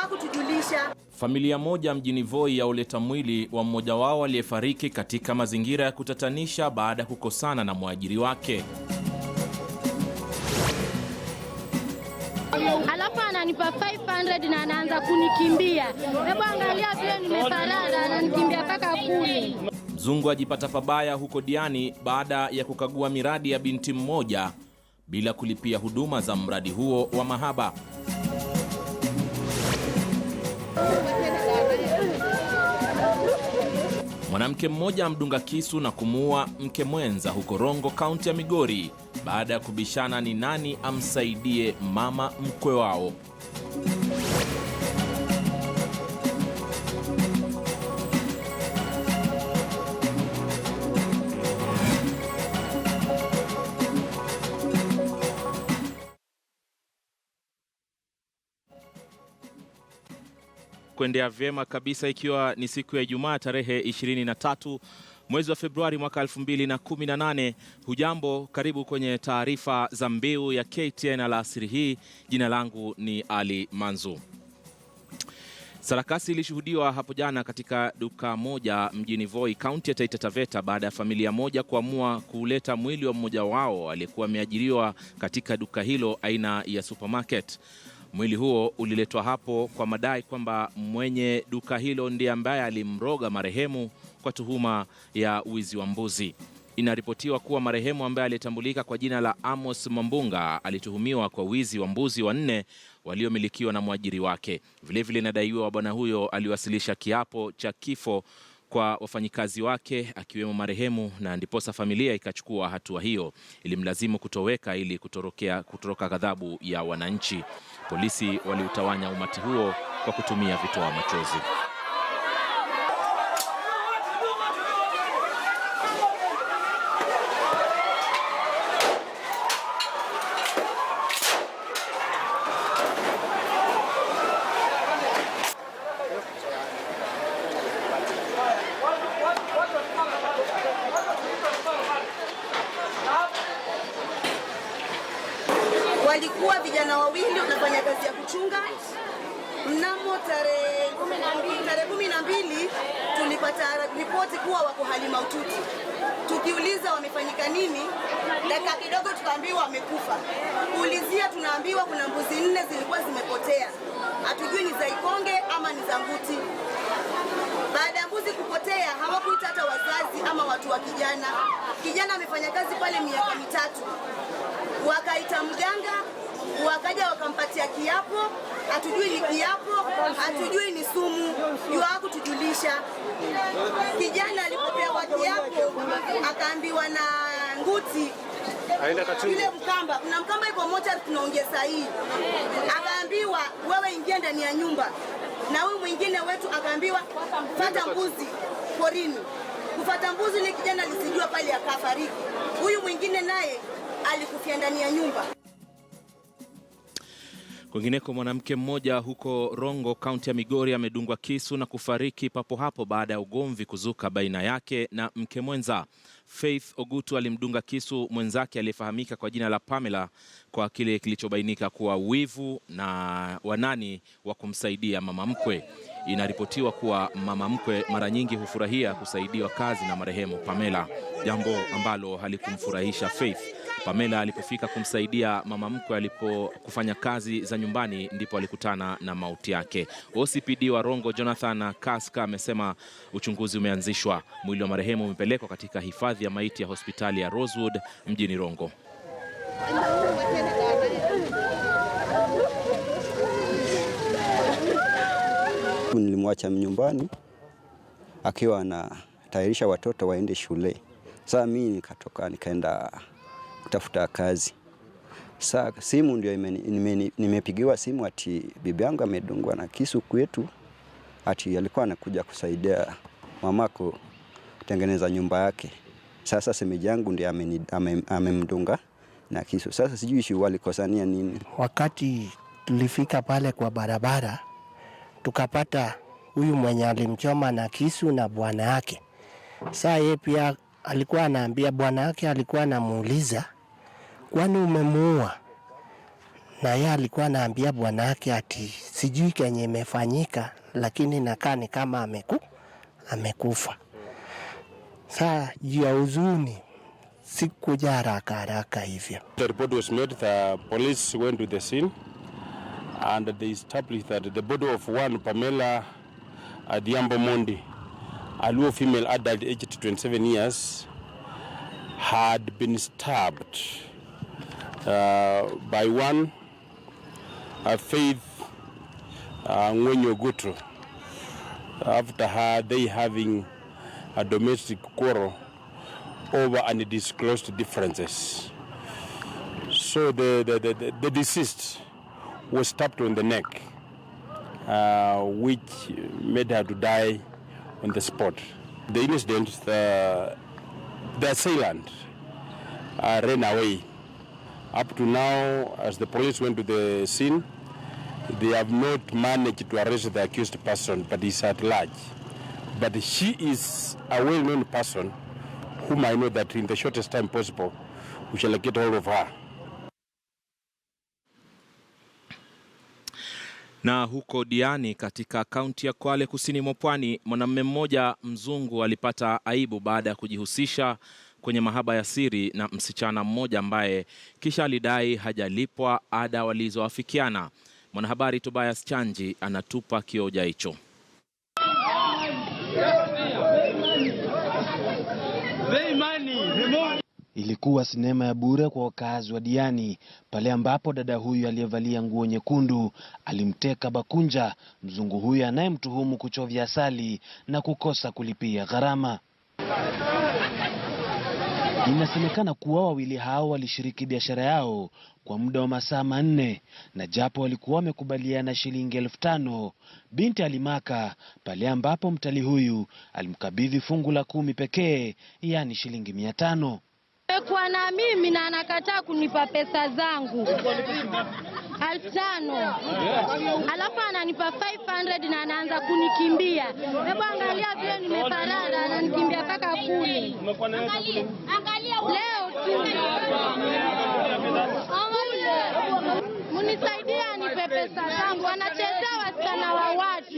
kutujulisha. Familia moja mjini Voi yauleta mwili wa mmoja wao aliyefariki katika mazingira ya kutatanisha baada ya kukosana na mwajiri wake. Alafu ananipa 500 na anaanza kunikimbia. Hebu angalia vile nimeparara, ananikimbia mpaka kule. Mzungu ajipata pabaya huko Diani baada ya kukagua miradi ya binti mmoja bila kulipia huduma za mradi huo wa mahaba. Mwanamke mmoja amdunga kisu na kumuua mke mwenza huko Rongo, kaunti ya Migori baada ya kubishana ni nani amsaidie mama mkwe wao. Kuendea vyema kabisa, ikiwa ni siku ya Ijumaa tarehe 23 mwezi wa Februari mwaka 2018. Hujambo, karibu kwenye taarifa za Mbiu ya KTN alasiri hii. Jina langu ni Ali Manzu. Sarakasi ilishuhudiwa hapo jana katika duka moja mjini Voi, kaunti ya Taita Taveta, baada ya familia moja kuamua kuleta mwili wa mmoja wao aliyekuwa ameajiriwa katika duka hilo aina ya supermarket. Mwili huo uliletwa hapo kwa madai kwamba mwenye duka hilo ndiye ambaye alimroga marehemu kwa tuhuma ya wizi wa mbuzi. Inaripotiwa kuwa marehemu ambaye alitambulika kwa jina la Amos Mambunga alituhumiwa kwa wizi wa mbuzi 4 waliomilikiwa na mwajiri wake. Vilevile inadaiwa bwana huyo aliwasilisha kiapo cha kifo kwa wafanyikazi wake akiwemo marehemu, na ndiposa familia ikachukua hatua hiyo. Ilimlazimu kutoweka ili kutoroka ghadhabu ya wananchi. Polisi waliutawanya umati huo kwa kutumia vitoa machozi. Walikuwa vijana wawili wanafanya kazi ya kuchunga. Mnamo tarehe 12 tulipata ripoti kuwa wako hali mahututi. Tukiuliza wamefanyika nini, dakika kidogo tukaambiwa wamekufa. Kuulizia tunaambiwa kuna mbuzi 4 zilikuwa zimepotea. Hatujui ni za Ikonge ama ni za Nguti. Baada ya mbuzi kupotea, hawakuita hata wazazi ama watu wa kijana. Kijana amefanya kazi pale miaka 3. Wakaita mganga, wakaja wakampatia kiapo. Hatujui ni kiapo, hatujui ni sumu, kutujulisha. Kijana alipopewa kiapo akaambiwa na Nguti, yule mkamba, kuna mkamba iko moja tunaongea sahihi, akaambiwa wewe ingia ndani ya nyumba, na huyu mwingine wetu akaambiwa fata mbuzi porini. Kufata mbuzi ile kijana alisijua pale akafariki. Huyu mwingine naye alikufia ndani ya nyumba. Kwingineko, mwanamke mmoja huko Rongo, kaunti ya Migori, amedungwa kisu na kufariki papo hapo baada ya ugomvi kuzuka baina yake na mke mwenza. Faith Ogutu alimdunga kisu mwenzake aliyefahamika kwa jina la Pamela kwa kile kilichobainika kuwa wivu na wanani wa kumsaidia mama mkwe. Inaripotiwa kuwa mama mkwe mara nyingi hufurahia kusaidiwa kazi na marehemu Pamela, jambo ambalo halikumfurahisha Faith. Pamela alipofika kumsaidia mama mkwe alipokufanya kazi za nyumbani, ndipo alikutana na mauti yake. OCPD wa Rongo Jonathan Kaska amesema uchunguzi umeanzishwa. Mwili wa marehemu umepelekwa katika hifadhi ya maiti ya hospitali ya Rosewood mjini Rongo. Nilimwacha nyumbani akiwa anatayarisha watoto waende shule. Sasa mimi nikatoka nikaenda kutafuta kazi. Sasa simu ndio nimepigiwa simu ati bibi yangu amedungwa na kisu kwetu, ati alikuwa anakuja kusaidia mamako kutengeneza nyumba yake. Sasa semeji yangu ndiye amemdunga na kisu. Sasa sijui walikosania nini. Wakati tulifika pale kwa barabara, tukapata huyu mwenye alimchoma na kisu na bwana yake. Sasa yeye pia alikuwa anaambia bwana yake, alikuwa anamuuliza, kwani umemuua? na yeye alikuwa anaambia bwana yake ati sijui kenye imefanyika, lakini nakaa ni kama amekufa. Saa juu ya huzuni sikuja haraka hivyo. The report was made, the police went to the scene and they established that the body of one Pamela Adhiambo Mondi, a Luo female adult aged 27 years, had been stabbed by one Faith Ngwenyo. After they having a domestic quarrel over undisclosed differences. So the deceased was stabbed on the neck, which made her to die on the spot. The incident, the assailant ran away. Up to now, as the police went to the scene, they have not managed to arrest the accused person, but is at large. But she is a well-known person whom I know that in the shortest time possible, we shall get hold of her. Na huko Diani katika kaunti ya Kwale kusini mwa Pwani, mwanamume mmoja mzungu alipata aibu baada ya kujihusisha kwenye mahaba ya siri na msichana mmoja ambaye kisha alidai hajalipwa ada walioafikiana. Mwanahabari Tobias Chanji anatupa kioja hicho. Ilikuwa sinema ya bure kwa wakazi wa Diani pale ambapo dada huyu aliyevalia nguo nyekundu alimteka bakunja mzungu huyu anayemtuhumu kuchovya asali na kukosa kulipia gharama. Inasemekana kuwa wawili hao walishiriki biashara yao kwa muda wa masaa 4 na japo walikuwa wamekubaliana shilingi 5,000, binti alimaka pale ambapo mtali huyu alimkabidhi fungu la 10 pekee, yani shilingi 500. Kwa na mimi na anakataa kunipa pesa zangu 5,000. Alafu ananipa 500 na anaanza kunikimbia. Hebu angalia vile nimeparara, ananikimbia mpaka kule. Angalia leo tu. Munisaidia nipe pesa zangu. Wanachezea wasichana wa watu.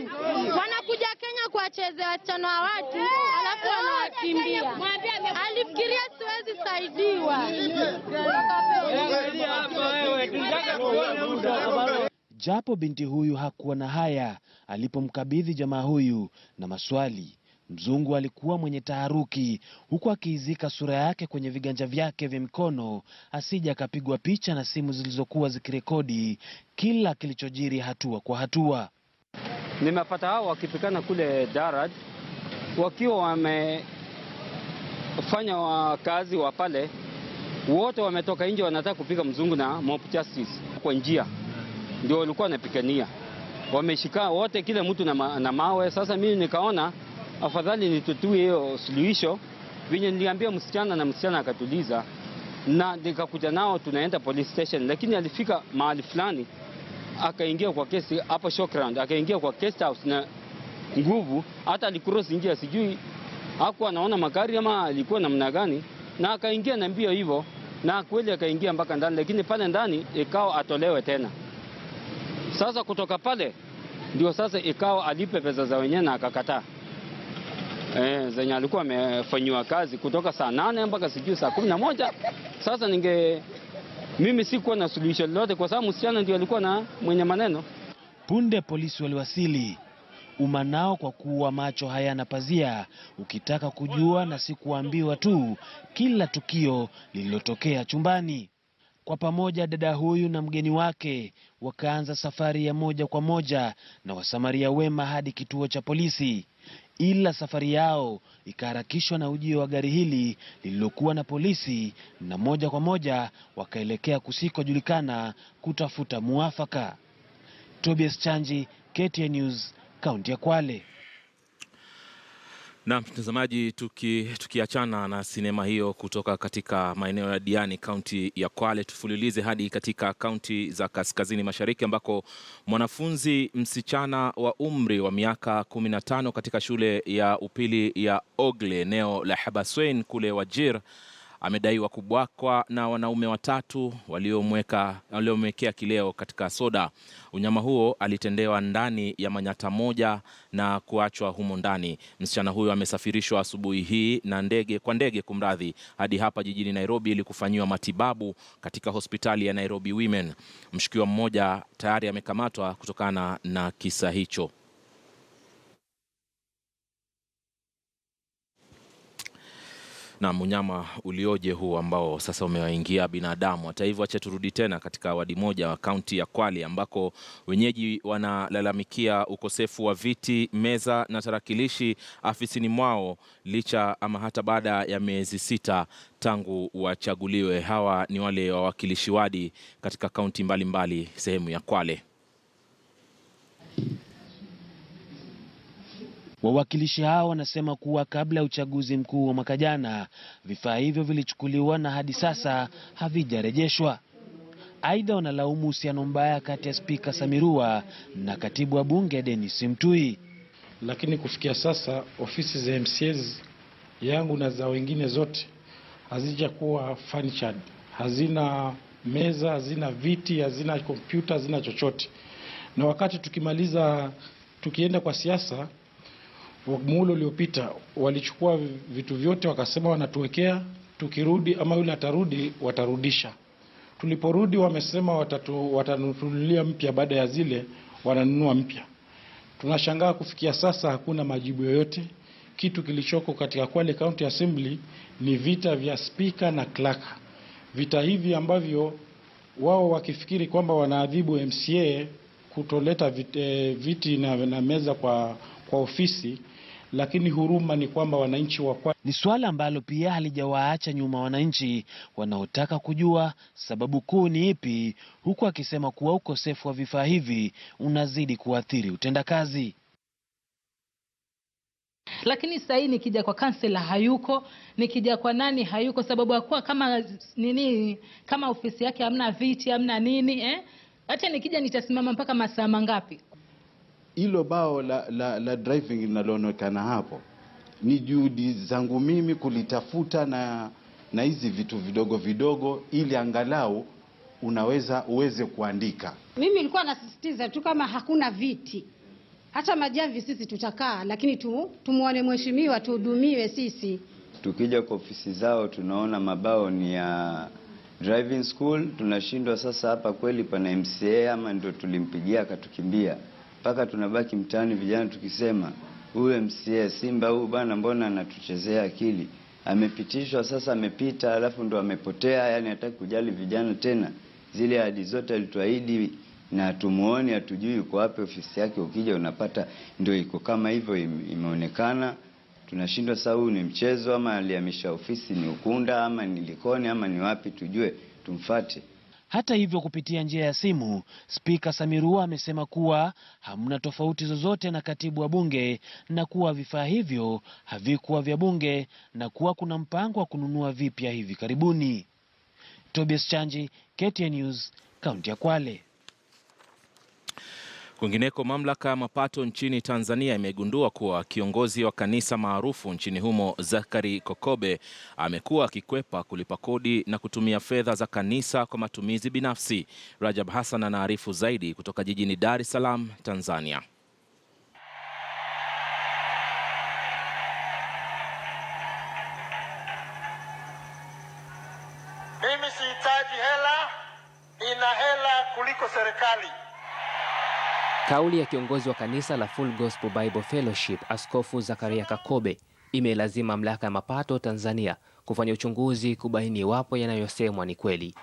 Wanakuja Kenya kuwachezea wasichana wa watu, alafu wanawakimbia. Alifikiria siwezi saidiwa. Japo binti huyu hakuwa na haya alipomkabidhi jamaa huyu na maswali, mzungu alikuwa mwenye taharuki huku akiizika sura yake kwenye viganja vyake vya mikono asija akapigwa picha na simu zilizokuwa zikirekodi kila kilichojiri hatua kwa hatua. Nimepata hao wakipikana kule Darad wakiwa wamefanya kazi wa pale, wote wametoka nje wanataka kupiga mzungu na mob justice kwa njia, ndio walikuwa wanapikania, wameshika wote kila mtu na mawe. Sasa mimi nikaona afadhali nitutue hiyo suluhisho, vinyo niliambia msichana na msichana akatuliza, na nikakuja nao tunaenda police station. Lakini alifika mahali fulani akaingia kwa kesi hapo showground, akaingia kwa guest house na nguvu, hata alicross njia, sijui hakuwa anaona magari ama alikuwa namna gani, na akaingia na mbio hivyo, na kweli akaingia mpaka ndani, lakini pale ndani ikao atolewe tena. Sasa kutoka pale ndio sasa ikao alipe pesa za wenyewe na akakataa. Zenye alikuwa amefanywa kazi kutoka saa 8 mpaka sijui saa 11. Sasa mimi sikuwa na suluhisho lolote kwa sababu msichana ndio alikuwa na mwenye maneno. Punde polisi waliwasili, umanao kwa kuwa macho hayana pazia, ukitaka kujua na si kuambiwa tu kila tukio lililotokea chumbani. Kwa pamoja dada huyu na mgeni wake wakaanza safari ya moja kwa moja na wasamaria wema hadi kituo cha polisi. Ila safari yao ikaharakishwa na ujio wa gari hili lililokuwa na polisi, na moja kwa moja wakaelekea kusikojulikana kutafuta muafaka. Tobias Chanji, KTN News, kaunti ya Kwale. Na mtazamaji, tukiachana na sinema hiyo kutoka katika maeneo ya Diani, kaunti ya Kwale, tufululize hadi katika kaunti za kaskazini mashariki ambako mwanafunzi msichana wa umri wa miaka 15 katika shule ya upili ya Ogle eneo la Habaswein kule Wajir amedaiwa kubakwa na wanaume watatu waliomwekea kileo katika soda. Unyama huo alitendewa ndani ya manyata moja na kuachwa humo ndani. Msichana huyo amesafirishwa asubuhi hii na ndege hadi hapa jijini Nairobi ili kufanyiwa matibabu katika hospitali ya Nairobi Women. Mshukiwa mmoja tayari amekamatwa kutokana na kisa hicho. Na mnyama ulioje huu ambao sasa umewaingia binadamu. Hata hivyo, acha turudi tena katika wadi moja wa kaunti ya Kwale ambako wenyeji wanalalamikia ukosefu wa viti, meza na tarakilishi afisini mwao licha ama hata baada ya miezi 6 tangu wachaguliwe. Hawa ni wale wawakilishi wadi katika kaunti mbalimbali sehemu ya Kwale. Wawakilishi hao wanasema kuwa kabla ya uchaguzi mkuu wa mwaka jana, vifaa hivyo vilichukuliwa na hadi sasa havijarejeshwa. Aidha, wanalaumu uhusiano mbaya kati ya Spika Samirua na katibu wa bunge Dennis Mtui. Lakini kufikia sasa ofisi za MCAs yangu na za wengine zote hazijakuwa furnished. Hazina meza, hazina viti, hazina kompyuta, hazina chochote. Na wakati tukienda kwa siasa, muhula uliopita walichukua vitu vyote wakasema wanatuwekea, tukirudi ama yule atarudi watarudisha. Tuliporudi wamesema watanunulia mpya, baada ya zile wananunua mpya. Tunashangaa kufikia sasa hakuna majibu yoyote. Kitu kilichoko katika Kwale County Assembly ni vita vya speaker na clerk. Vita hivi ambavyo wao wakifikiri kwamba wanaadhibu MCA kutoleta viti na meza kwa ofisi, lakini huruma ni kwamba wananchi wa Kwale. Ni swala ambalo pia halijawaacha nyuma wananchi wanaotaka kujua sababu kuu ni ipi, huku akisema kuwa ukosefu wa vifaa hivi unazidi kuathiri utendakazi. Lakini sasa hii nikija kwa kansela hayuko, nikija kwa nani hayuko, sababu hakuwa kama ofisi yake hamna viti, hamna nini Hata nikija nitasimama mpaka masaa mangapi? Hilo bao la driving linaloonekana hapo ni juhudi zangu mimi kulitafuta na hizi vitu vidogo vidogo ili angalau uweze kuandika. Mimi nilikuwa nasisitiza tu kama hakuna viti, hata majavi sisi tutakaa, lakini tumuone mheshimiwa, tuhudumiwe sisi. Tukija kwa ofisi zao tunaona mabao ni ya driving school. Tunashindwa sasa, hapa kweli pana MCA ama ndio tulimpigia akatukimbia? Mpaka tunabaki mtaani vijana tukisema huyu MCA Simba huyu bana, mbona anatuchezea akili? Amepitishwa sasa, amepita alafu ndo amepotea. Yani hataki kujali vijana tena. Zile ahadi zote alituahidi na tumuone, hatujui yuko wapi ofisi yake. Ukija unapata ndio iko kama hivyo imeonekana. Tunashindwa sasa, huyu ni mchezo ama alihamisha ofisi ni Ukunda ama ni Likoni ama ni wapi, tujue tumfuate. Hata hivyo, kupitia njia ya simu, Spika Samirua amesema kuwa hamna tofauti zozote na katibu wa bunge na kuwa vifaa hivyo havikuwa vya bunge na kuwa kuna mpango wa kununua vipya hivi karibuni. Tobias Chanji, KTN News, kaunti ya Kwale. Kwingineko, mamlaka ya mapato nchini Tanzania imegundua kuwa kiongozi wa kanisa maarufu nchini humo Zakari Kokobe amekuwa akikwepa kulipa kodi na kutumia fedha za kanisa kwa matumizi binafsi. Rajab Hassan anaarifu zaidi kutoka jijini Dar es Salaam, Tanzania. Mimi sihitaji hela, nina hela kuliko serikali. Kauli ya kiongozi wa kanisa la Full Gospel Bible Fellowship, Askofu Zakaria Kokobe, imelazima mamlaka ya mapato Tanzania kufanya uchunguzi kubaini iwapo yanayosemwa ni kweli.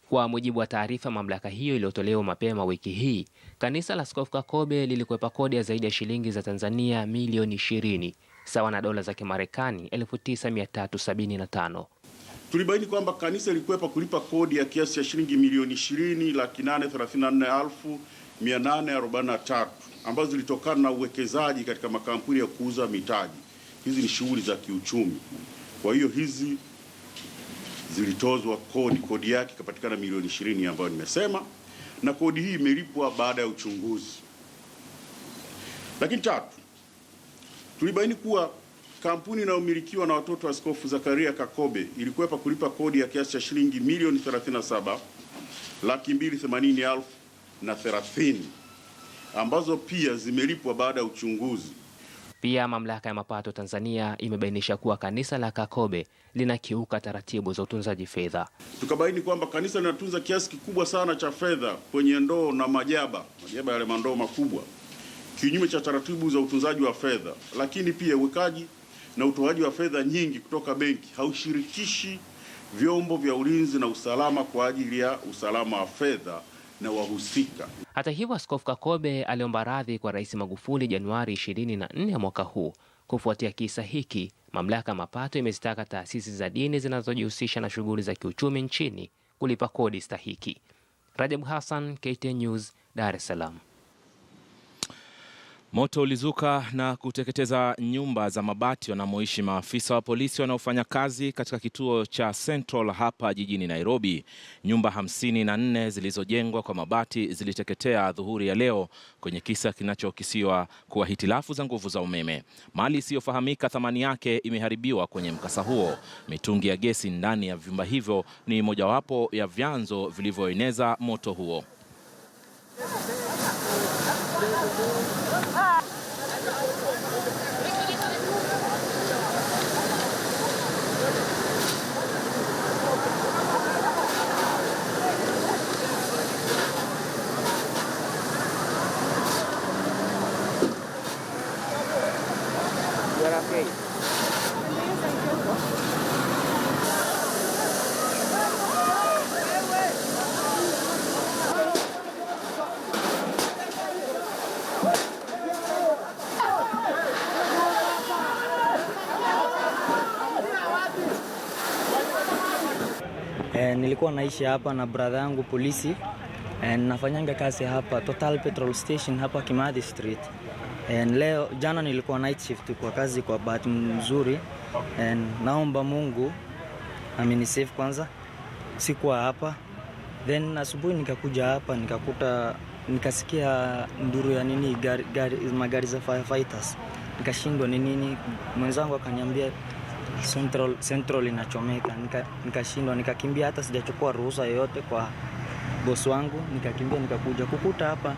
Kwa mujibu wa taarifa mamlaka hiyo iliyotolewa mapema wiki hii, kanisa la Askofu Kokobe lilikwepa kodi ya zaidi ya shilingi za Tanzania milioni 20, sawa na dola za Kimarekani 9375. Tulibaini kwamba kanisa lilikwepa kulipa kodi ya kiasi cha shilingi milioni 20,834,843 ambazo zilitokana na uwekezaji katika makampuni ya kuuza mitaji. Hizi ni shughuli za kiuchumi. Kwa hiyo hizi zilitozwa kodi yake ikapatikana milioni 20 ambayo nimesema, na kodi hii imelipwa baada ya uchunguzi. Lakini tatu, tulibaini kuwa kampuni inayomilikiwa na watoto wa Askofu Zakaria Kakobe ilikwepa kulipa kodi ya kiasi cha shilingi milioni 37,280,030 ambazo pia zimelipwa baada ya uchunguzi. Pia mamlaka ya mapato Tanzania imebainisha kuwa kanisa la Kakobe linakiuka taratibu za utunzaji fedha. Tukabaini kwamba kanisa linatunza kiasi kikubwa sana cha fedha kwenye ndoo na majaba yale mandoo makubwa, kinyume cha taratibu za utunzaji wa fedha. Lakini pia uwekaji na utoaji wa fedha nyingi kutoka benki haushirikishi vyombo vya ulinzi na usalama kwa ajili ya usalama wa fedha na wahusika. Hata hivyo, Askofu Kakobe aliomba radhi kwa Rais Magufuli Januari 24 mwaka huu. Kufuatia kisa hiki, mamlaka ya mapato imezitaka taasisi za dini zinazojihusisha na shughuli za kiuchumi nchini kulipa kodi stahiki. Rajab Hassan, KTN News, Dar es Salaam. Moto ulizuka na kuteketeza nyumba za mabati wanamoishi maafisa wa polisi wanaofanya kazi katika kituo cha Central hapa jijini Nairobi. Nyumba 54 zilizojengwa kwa mabati ziliteketea dhuhuri ya leo kwenye kisa kinachokisiwa kuwa hitilafu za nguvu za umeme. Mali isiyofahamika thamani yake imeharibiwa kwenye mkasa huo. Mitungi ya gesi ndani ya vyumba hivyo ni mojawapo ya vyanzo vilivyoeneza moto huo. Nilikuwa naishi hapa na brother yangu polisi. Nafanyanga kazi hapa Total Petrol Station hapa Kimathi Street. Leo jana nilikuwa night shift kwa kazi, kwa bahati nzuri. Naomba Mungu amenisave kwanza. Sikuwa hapa. Then asubuhi nikakuja hapa nikasikia nduru ya magari za firefighters. Nikashindwa ni nini. Mwenzangu akaniambia Central inachomeka. Nikashindwa, nikakimbia, hata sijachukua ruhusa yoyote kwa boss wangu. Nikakimbia nikakuja kukuta hapa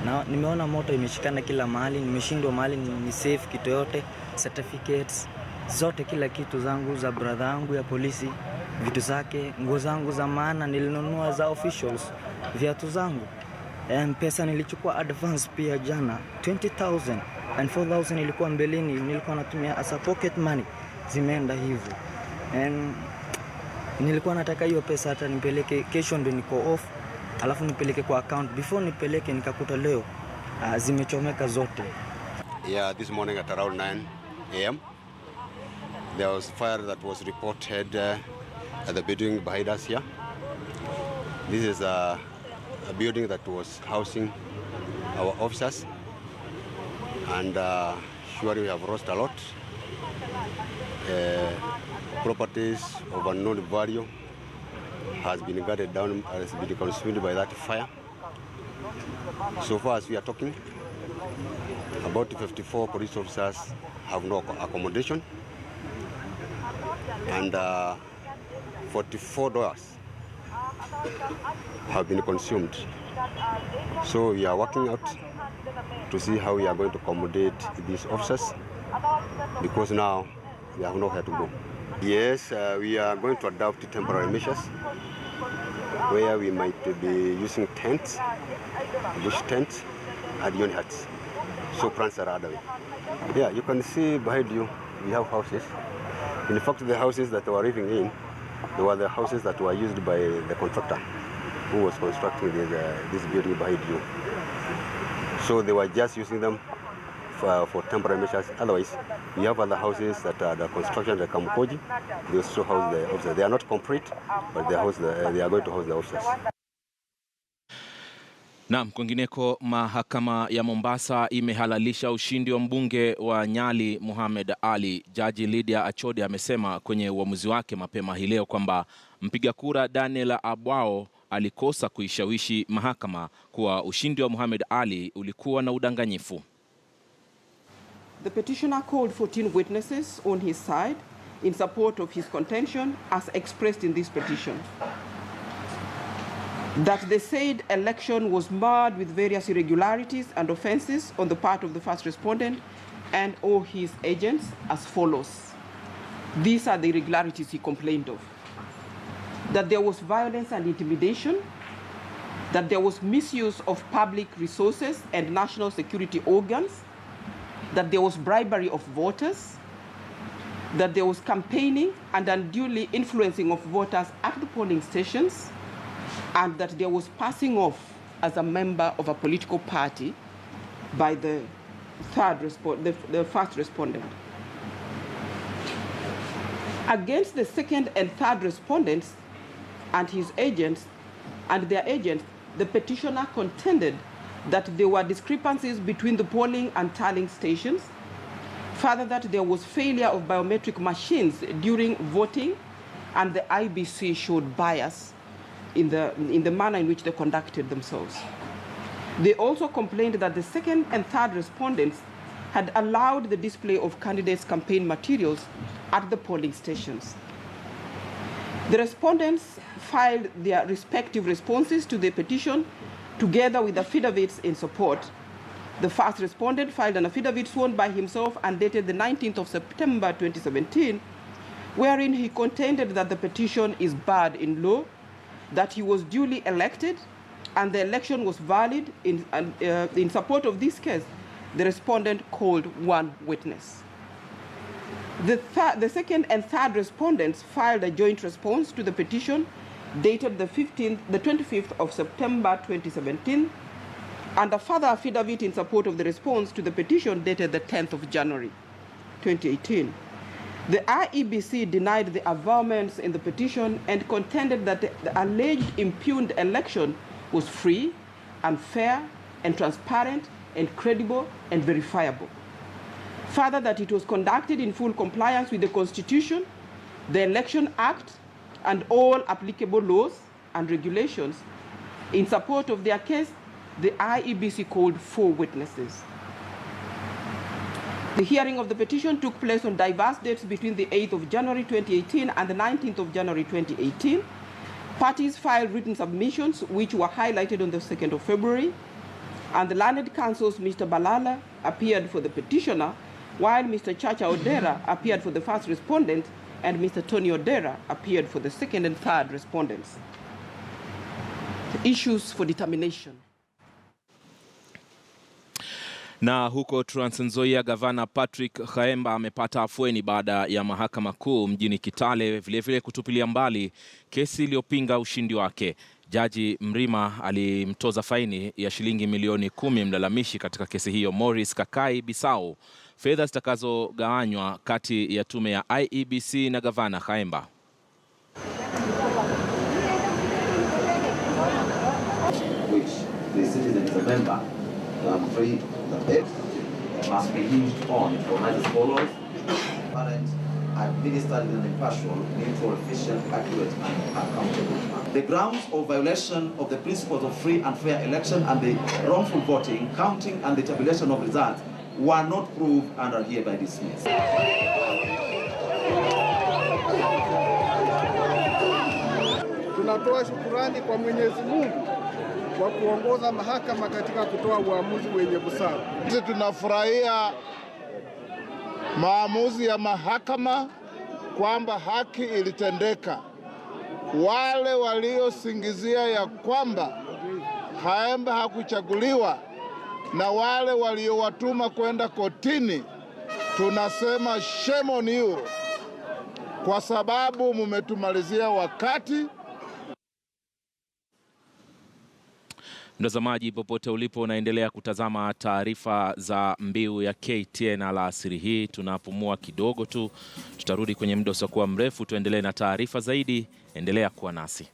na nimeona moto imeshikana kila mahali. Nimeshindwa mahali ni save kitu yote, certificates zote, kila kitu zangu za brother yangu ya polisi, vitu zake, nguo zangu za maana nilinunua za officials, viatu zangu. Pesa nilichukua advance pia jana 20,000 and 4,000 ilikuwa mbeleni nilikuwa natumia as a pocket money, zimeenda hivyo. Nilikuwa nataka hiyo pesa hata nipeleke kesho, ndio niko off, alafu nipeleke kwa account. Before nipeleke nikakuta leo zimechomeka zote. Yeah, this morning at around 9 a.m. there was fire that was reported at the building behind us here. This is a building that was housing our officers, and surely we have lost a lot. Properties of unknown value has been gutted down, has been consumed by that fire. So far as we are talking, about 54 police officers have no accommodation, and 44 dollars have been consumed. So we are working out to see how we are going to accommodate these officers, because now we have nowhere to go. Yes, we are going to adopt temporary measures where we might be using tents, bush tents, and unit huts. So plans are underway. Yeah, you can see behind you we have houses. In fact, the houses that we are living in, they were the houses that were used by the contractor who was constructing this building behind you. So they were just using them for temporary measures. Otherwise, we have other houses that are the construction, the Kamukoji. They also house the officers. They are not complete, but they are going to house the officers. Naam, kwingineko, mahakama ya Mombasa imehalalisha ushindi wa mbunge wa Nyali Mohamed Ali. Jaji Lydia Achode amesema kwenye uamuzi wake mapema hii leo kwamba mpiga kura Daniel Abwao alikosa kuishawishi mahakama kuwa ushindi wa Mohamed Ali ulikuwa na udanganyifu. the petitioner called 14 witnesses on his side in support of his contention as expressed in this petition. That the said election was marred with various irregularities and offenses on the part of the first respondent and or his agents as follows. These are the irregularities he complained of. That there was violence and intimidation, that there was misuse of public resources and national security organs, that there was bribery of voters, that there was campaigning and unduly influencing of voters at the polling stations, and that there was passing off as a member of a political party by the first respondent. Against the second and third respondents and his agents and their agents, the petitioner contended that there were discrepancies between the polling and tallying stations, further that there was failure of biometric machines during voting, and the IBC showed bias in the manner in which they conducted themselves. They also complained that the second and third respondents had allowed the display of candidates' campaign materials at the polling stations. The respondents filed their respective responses to the petition together with affidavits in support. The first respondent filed an affidavit sworn by himself and dated the 19th of September 2017, wherein he contended that the petition is barred in law, that he was duly elected, and the election was valid. In support of this case, the respondent called one witness. The second and third respondents filed a joint response to the petition dated the 25th of September 2017, and a further affidavit in support of the response to the petition dated the 10th of January 2018. The IEBC denied the averments in the petition and contended that the alleged impugned election was free, unfair, and transparent, and credible, and verifiable. Further, that it was conducted in full compliance with the Constitution, the Election Act, and all applicable laws and regulations. In support of their case, the IEBC called 4 witnesses. The hearing of the petition took place on diverse dates between the 8th of January 2018 and the 19th of January 2018. Parties filed written submissions which were highlighted on the 2nd of February, and the learned counsels Mr. Balala appeared for the petitioner, while Mr. Chacha Odera appeared for the first respondent and Mr. Tony Odera appeared for the second and third respondents. The issues for determination. Na huko Trans Nzoia, Gavana Patrick Khaemba amepata afueni baada ya mahakama kuu mjini Kitale vilevile kutupilia mbali kesi iliyopinga ushindi wake. Jaji Mrima alimtoza faini ya shilingi milioni 10 mlalamishi katika kesi hiyo Morris Kakai Bisau, fedha zitakazogawanywa kati ya tume ya IEBC na Gavana Khaemba. Which the citizen is a member, I'm afraid that it must be hinged on as follows: parent administered in an impartial, neutral, efficient, accurate, and accountable manner. The grounds of violation of the principles of free and fair election and the wrongful voting, counting, and the tabulation of results were not proved and are hereby dismissed. Tunatoa shukurani kwa Mwenyezi Mungu kwa kuongoza mahakama katika kutoa uamuzi wenye busara. Sisi tunafurahia maamuzi ya mahakama kwamba haki ilitendeka. Wale waliosingizia ya kwamba Khaemba hakuchaguliwa na wale waliowatuma kwenda kotini, tunasema shame on you, kwa sababu mumetumalizia wakati. Mtazamaji popote ulipo, unaendelea kutazama taarifa za Mbiu ya KTN alasiri hii. Tunapumua kidogo tu, tutarudi kwenye muda usiokuwa mrefu tuendelee na taarifa zaidi. Endelea kuwa nasi.